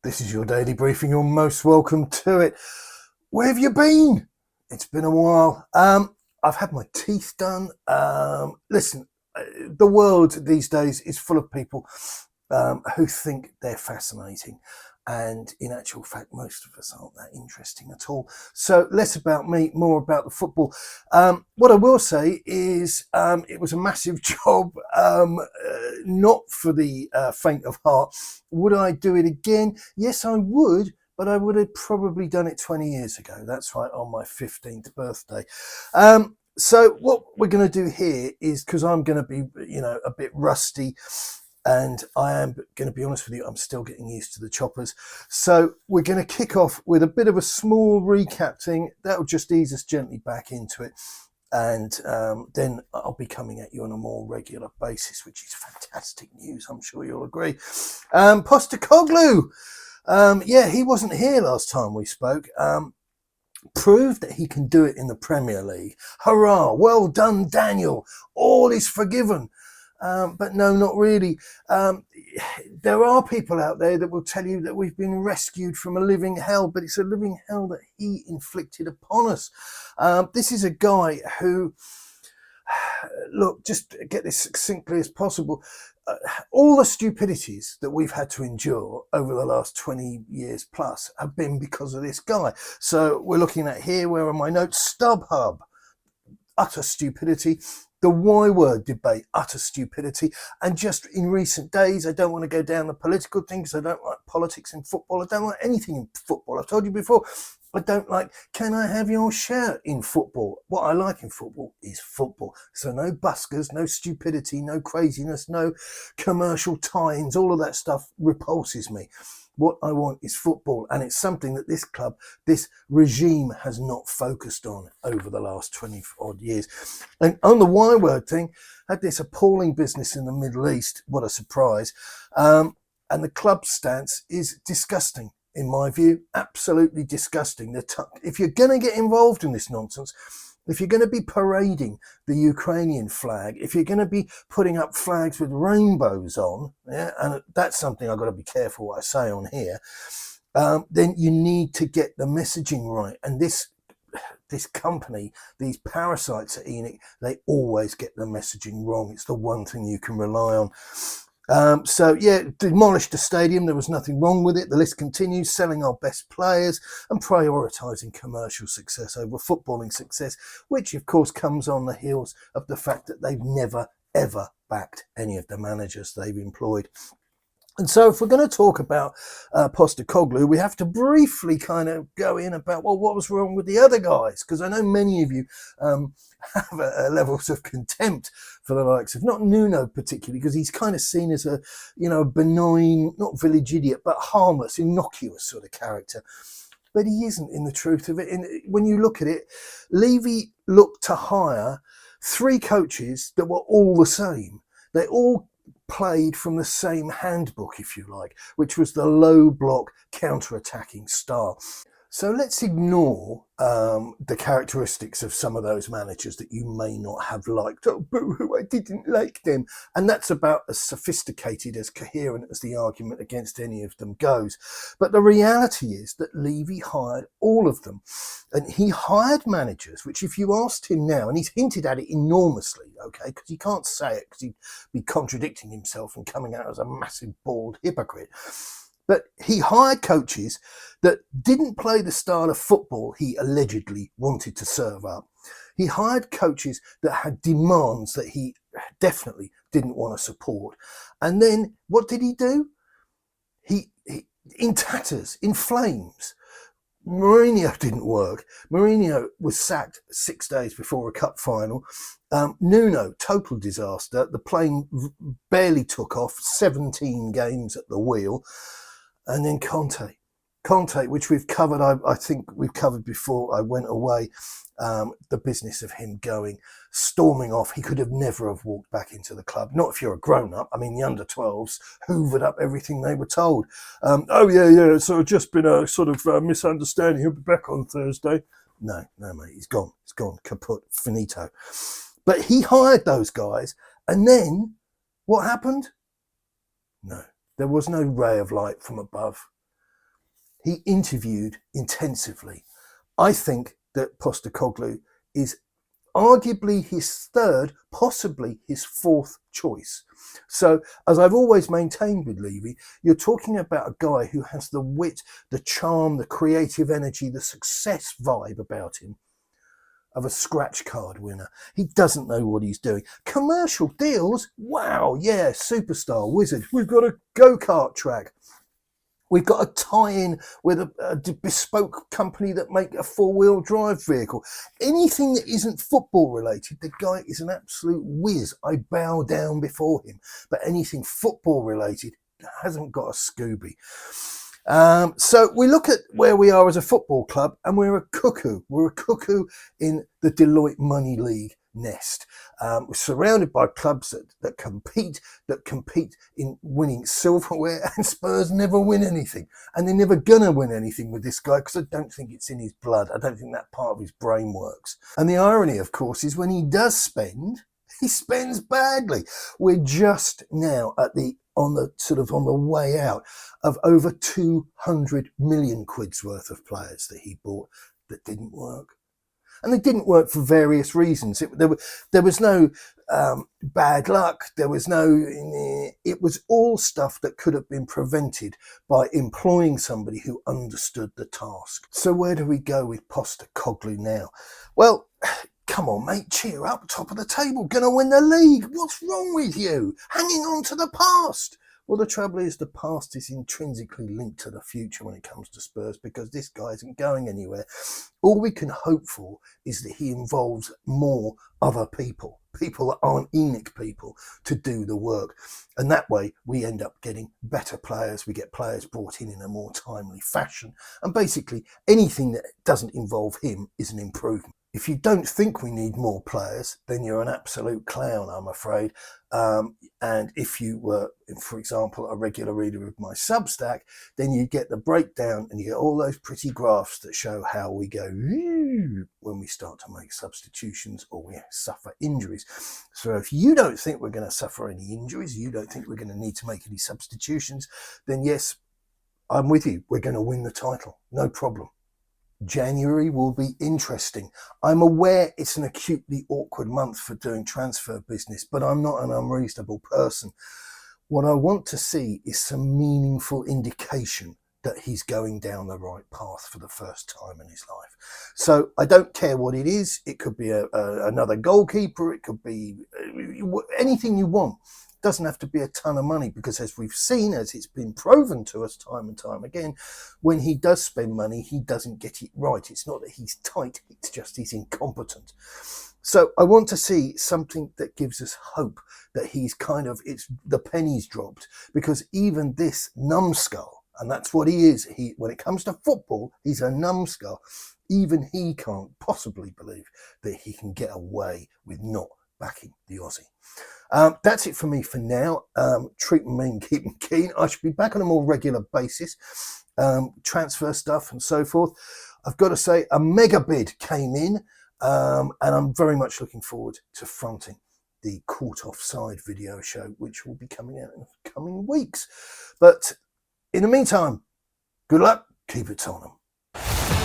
This is your daily briefing. You're most welcome to it. Where have you been? It's been a while. I've had my teeth done. Listen, the world these days is full of people who think they're fascinating. And in actual fact, most of us aren't that interesting at all. So less about me, more about the football. What I will say is it was a massive job, not for the faint of heart. Would I do it again? Yes, I would, but I would have probably done it 20 years ago. That's right, on my 15th birthday. So what we're going to do here is, because I'm going to be, a bit rusty, and I am going to be honest with you, I'm still getting used to the choppers. So we're going to kick off with a bit of a small recap thing. That'll just ease us gently back into it. And then I'll be coming at you on a more regular basis, which is fantastic news. I'm sure you'll agree. Postecoglou. He wasn't here last time we spoke. Proved that he can do it in the Premier League. Hurrah. Well done, Daniel. All is forgiven. But no, not really. There are people out there that will tell you that we've been rescued from a living hell, but it's a living hell that he inflicted upon us. This is a guy who, look, just get this succinctly as possible. All the stupidities that we've had to endure over the last 20 years plus have been because of this guy. So we're looking at here, where are my notes? StubHub, utter stupidity. The Y word debate, utter stupidity. And just in recent days, I don't want to go down the political thing because I don't like politics in football. I don't like anything in football. I've told you before, I don't like, can I have your shirt in football? What I like in football is football. So no buskers, no stupidity, no craziness, no commercial tie-ins. All of that stuff repulses me. What I want is football, and it's something that this club, this regime has not focused on over the last 20 odd years. And on the Y word thing, had this appalling business in the Middle East. What a surprise. And the club's stance is disgusting, in my view, absolutely disgusting. If you're going to get involved in this nonsense, if you're going to be parading the Ukrainian flag, if you're going to be putting up flags with rainbows on, and that's something I've got to be careful what I say on here, then you need to get the messaging right. And this company, these parasites at ENIC, they always get the messaging wrong. It's the one thing you can rely on. Demolished the stadium. There was nothing wrong with it. The list continues, selling our best players and prioritising commercial success over footballing success, which of course comes on the heels of the fact that they've never, ever backed any of the managers they've employed. And so if we're going to talk about Postecoglou, we have to briefly kind of go in about, well, what was wrong with the other guys? Because I know many of you have levels of contempt for the likes of, not Nuno particularly, because he's kind of seen as a, benign, not village idiot, but harmless, innocuous sort of character. But he isn't, in the truth of it. When you look at it, Levy looked to hire 3 coaches that were all the same. They all played from the same handbook, if you like, which was the low block counter-attacking style. So let's ignore the characteristics of some of those managers that you may not have liked. Oh, boo-hoo, I didn't like them. And that's about as sophisticated, as coherent as the argument against any of them goes. But the reality is that Levy hired all of them. And he hired managers, which if you asked him now, and he's hinted at it enormously, okay, because he can't say it because he'd be contradicting himself and coming out as a massive bald hypocrite. But he hired coaches that didn't play the style of football he allegedly wanted to serve up. He hired coaches that had demands that he definitely didn't want to support. And then what did he do? He in tatters, in flames. Mourinho didn't work. Mourinho was sacked 6 days before a cup final. Nuno, total disaster. The plane barely took off, 17 games at the wheel. And then Conte, which we've covered, I think we've covered before I went away, the business of him storming off. He could have never have walked back into the club. Not if you're a grown-up. I mean, the under-12s hoovered up everything they were told. So it's just been a sort of misunderstanding. He'll be back on Thursday. No, mate, he's gone. He's gone. Kaput. Finito. But he hired those guys. And then what happened? No. There was no ray of light from above. he interviewed intensively. I think that Postecoglou is arguably his third, possibly his fourth choice. So, as I've always maintained with Levy, you're talking about a guy who has the wit, the charm, the creative energy, the success vibe about him of a scratch card winner. He doesn't know what he's doing. Commercial deals? Wow, yeah, superstar, wizard. We've got a go-kart track. We've got a tie-in with a bespoke company that make a four-wheel drive vehicle. Anything that isn't football related, the guy is an absolute whiz. I bow down before him. But anything football related hasn't got a Scooby. So we look at where we are as a football club, and we're a cuckoo. We're a cuckoo in the Deloitte Money League nest. We're surrounded by clubs that compete in winning silverware, and Spurs never win anything. And they're never gonna win anything with this guy because I don't think it's in his blood. I don't think that part of his brain works. And the irony, of course, is when he does spend, he spends badly. We're just now on the way out of over 200 million quid's worth of players that he bought that didn't work. And they didn't work for various reasons. There was no bad luck. It was all stuff that could have been prevented by employing somebody who understood the task. So where do we go with Postecoglou now? Well, come on, mate, cheer up. Top of the table, gonna win the league. What's wrong with you? Hanging on to the past. Well, the trouble is the past is intrinsically linked to the future when it comes to Spurs because this guy isn't going anywhere. All we can hope for is that he involves more other people that aren't ENIC people, to do the work. And that way we end up getting better players. We get players brought in a more timely fashion. And basically anything that doesn't involve him is an improvement. If you don't think we need more players, then you're an absolute clown, I'm afraid. And if you were, for example, a regular reader of my Substack, then you get the breakdown and you get all those pretty graphs that show how we go when we start to make substitutions or we suffer injuries. So if you don't think we're going to suffer any injuries, you don't think we're going to need to make any substitutions, then yes, I'm with you. We're going to win the title. No problem. January will be interesting. I'm aware it's an acutely awkward month for doing transfer business, but I'm not an unreasonable person. What I want to see is some meaningful indication that he's going down the right path for the first time in his life. So I don't care what it is. It could be another goalkeeper. It could be anything you want. Doesn't have to be a ton of money because, as we've seen, as it's been proven to us time and time again, when he does spend money, he doesn't get it right. It's not that he's tight, it's just he's incompetent. So I want to see something that gives us hope that he's it's the penny's dropped, because even this numbskull, and that's what he is, when it comes to football, he's a numbskull. Even he can't possibly believe that he can get away with not backing the Aussie. That's it for me for now. Treat me mean, keep me keen. I should be back on a more regular basis. Transfer stuff and so forth. I've got to say, a mega bid came in, and I'm very much looking forward to fronting the Caught Offside video show, which will be coming out in the coming weeks. But in the meantime, good luck. Keep it on them.